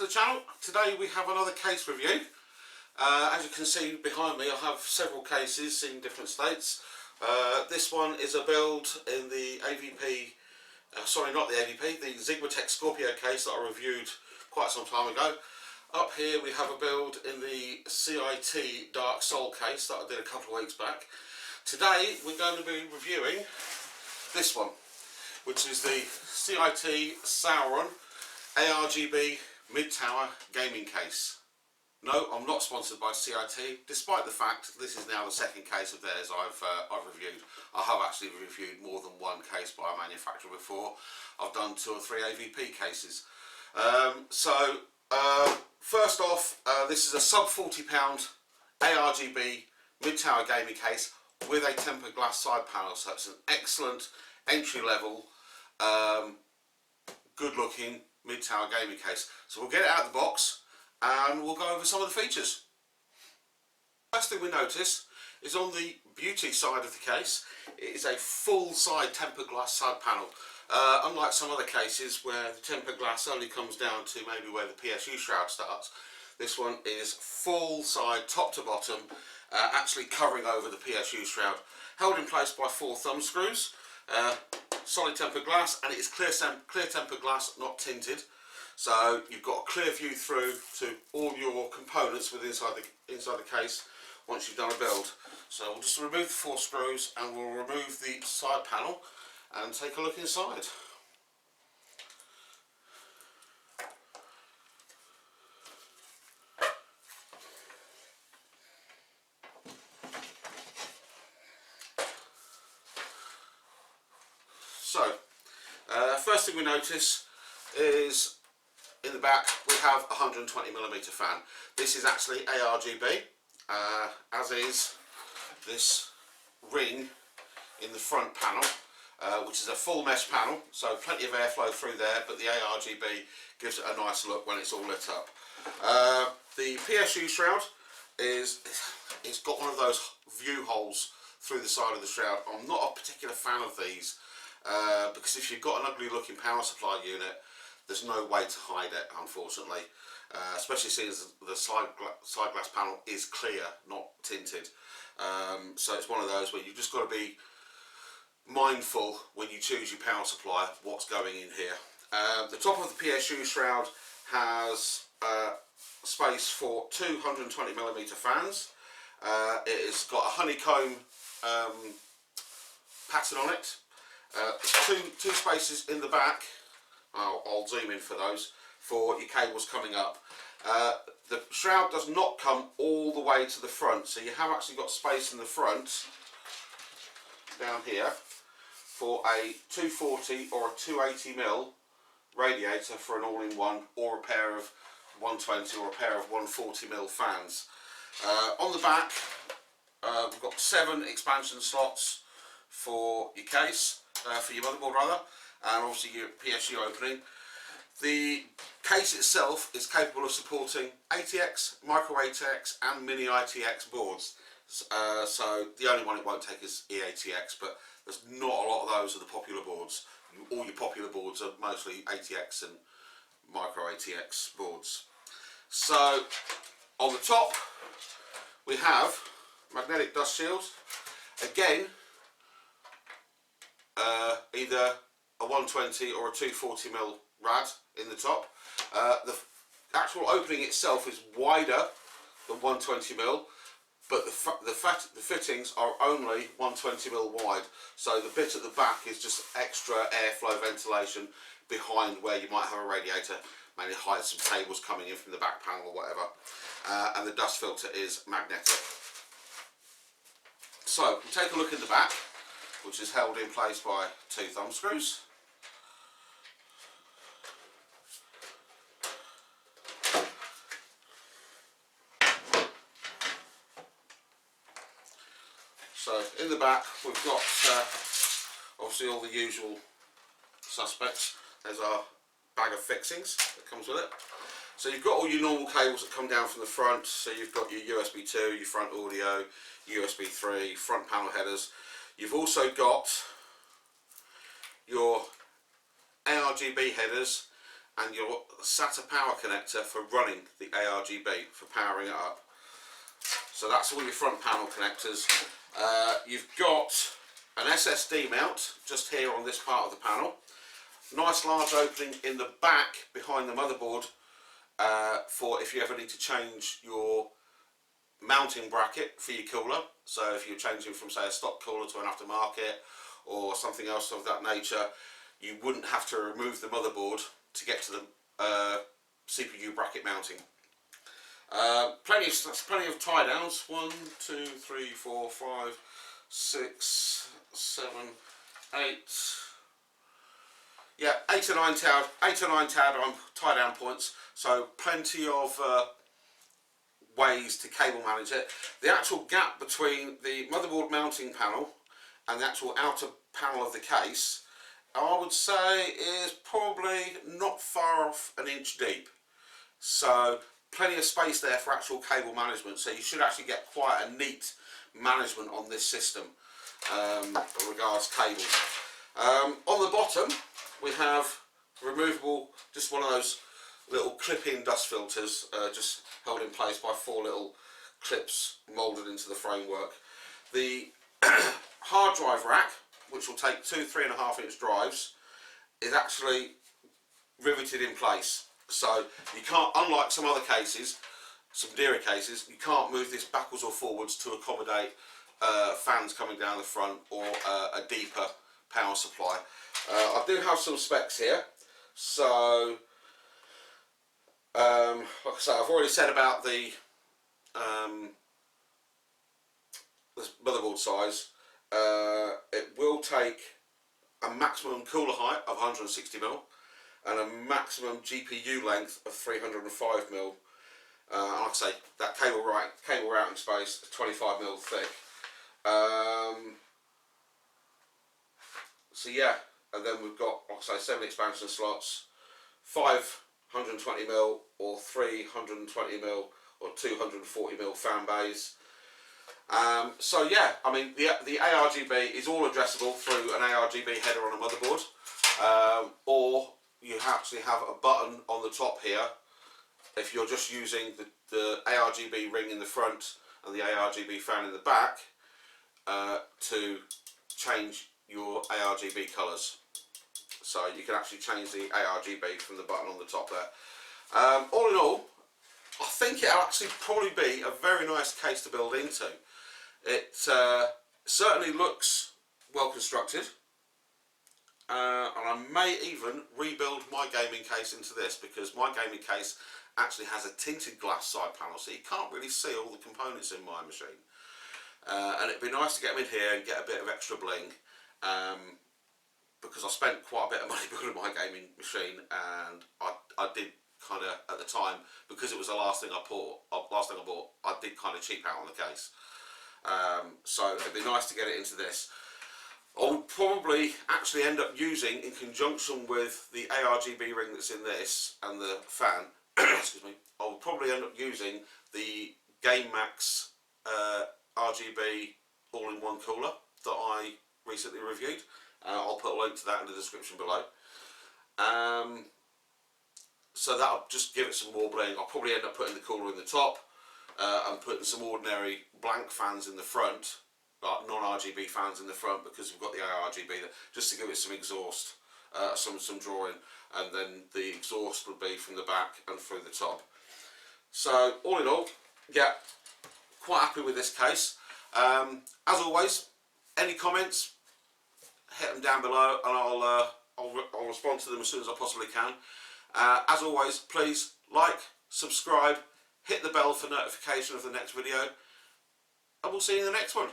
to the channel. Today we have another case review. As you can see behind me, I have several cases in different states. This one is a build in the AVP, sorry, not the AVP, the Sigmatech Scorpio case that I reviewed quite some time ago. Up here we have a build in the CiT Dark Soul case that I did a couple of weeks back. Today we're going to be reviewing this one, which is the CiT Sauron ARGB mid-tower gaming case. No, I'm not sponsored by CiT, despite the fact this is now the second case of theirs I've reviewed. I have actually reviewed more than one case by a manufacturer before. I've done 2 or 3 AVP cases. First off, this is a sub £40 ARGB mid-tower gaming case with a tempered glass side panel, so it's an excellent entry-level, good-looking mid-tower gaming case. So we'll get it out of the box and we'll go over some of the features. First thing we notice is on the beauty side of the case, it is a full side tempered glass side panel. Unlike some other cases where the tempered glass only comes down to maybe where the PSU shroud starts, this one is full side top to bottom, actually covering over the PSU shroud, held in place by 4 thumb screws. Solid tempered glass, and it is clear tempered glass, not tinted, so you've got a clear view through to all your components within inside the case once you've done a build. So we'll just remove the 4 screws and we'll remove the side panel and take a look inside. So, first thing we notice is in the back we have a 120mm fan. This is actually ARGB, as is this ring in the front panel, which is a full mesh panel, so plenty of airflow through there, but the ARGB gives it a nice look when it's all lit up. The PSU shroud it's got one of those view holes through the side of the shroud. I'm not a particular fan of these. Because if you've got an ugly looking power supply unit, there's no way to hide it, unfortunately, especially since the side glass panel is clear, not tinted. So it's one of those where you've just got to be mindful when you choose your power supply what's going in here. The top of the PSU shroud has space for 2 120mm fans. It has got a honeycomb pattern on it. Two spaces in the back. I'll zoom in for those, for your cables coming up. The shroud does not come all the way to the front, so you have actually got space in the front down here for a 240 or a 280mm radiator for an all-in-one, or a pair of 120 or a pair of 140mm fans. On the back we've got 7 expansion slots for your case, for your motherboard rather, and obviously your PSU opening. The case itself is capable of supporting ATX, micro ATX and mini ITX boards. So the only one it won't take is eATX, but there's not a lot of those of the popular boards. All your popular boards are mostly ATX and micro ATX boards. So on the top we have magnetic dust shields. Again, either a 120 or a 240mm rad in the top. The actual opening itself is wider than 120mm, but the fittings are only 120mm wide, so the bit at the back is just extra airflow ventilation behind where you might have a radiator, maybe hide some cables coming in from the back panel or whatever, and the dust filter is magnetic. So we'll take a look in the back, which is held in place by 2 thumb screws. So in the back we've got obviously all the usual suspects. There's our bag of fixings that comes with it. So you've got all your normal cables that come down from the front. So you've got your USB 2, your front audio, USB 3, front panel headers. You've also got your ARGB headers and your SATA power connector for running the ARGB, for powering it up. So that's all your front panel connectors. You've got an SSD mount just here on this part of the panel. Nice large opening in the back behind the motherboard for if you ever need to change your mounting bracket for your cooler. So if you're changing from, say, a stock cooler to an aftermarket or something else of that nature, you wouldn't have to remove the motherboard to get to the CPU bracket mounting. Plenty of tie downs. 1, 2, 3, 4, 5, 6, 7, 8. Yeah, 8 or 9 tie down points. So plenty of ways to cable manage it. The actual gap between the motherboard mounting panel and the actual outer panel of the case, I would say, is probably not far off an inch deep. So plenty of space there for actual cable management. So you should actually get quite a neat management on this system regards cables. On the bottom we have removable, just one of those little clip-in dust filters, just held in place by 4 little clips moulded into the framework. The hard drive rack, which will take 2 3.5 inch drives, is actually riveted in place. So you can't, unlike some other cases, some dearer cases, you can't move this backwards or forwards to accommodate fans coming down the front or a deeper power supply. I do have some specs here. So like I say, I've already said about the motherboard size. It will take a maximum cooler height of 160mm and a maximum GPU length of 305mm. Like I say, that cable routing space is 25mm thick. So yeah, and then we've got, like I say, 7 expansion slots, 5 120mm or 3 120mm or 240mm fan bays. So yeah, I mean the ARGB is all addressable through an ARGB header on a motherboard, or you actually have a button on the top here if you're just using the ARGB ring in the front and the ARGB fan in the back to change your ARGB colours. So you can actually change the ARGB from the button on the top there. All in all, I think it'll actually probably be a very nice case to build into. It certainly looks well constructed, and I may even rebuild my gaming case into this, because my gaming case actually has a tinted glass side panel, so you can't really see all the components in my machine. And it'd be nice to get them in here and get a bit of extra bling, because I spent quite a bit of money building my gaming machine, and I did kind of, at the time, because it was the last thing I bought, I did kind of cheap out on the case. So it'd be nice to get it into this. I would probably actually end up using, in conjunction with the ARGB ring that's in this and the fan, excuse me, I would probably end up using the GameMax RGB all-in-one cooler that I recently reviewed. I'll put a link to that in the description below. So that'll just give it some more bling. I'll probably end up putting the cooler in the top and putting some ordinary blank fans in the front, like non-RGB fans in the front, because we've got the ARGB there, just to give it some exhaust, some drawing, and then the exhaust would be from the back and through the top. So all in all, yeah, quite happy with this case. As always, any comments, hit them down below, and I'll respond to them as soon as I possibly can. As always, please like, subscribe, hit the bell for notification of the next video, and we'll see you in the next one.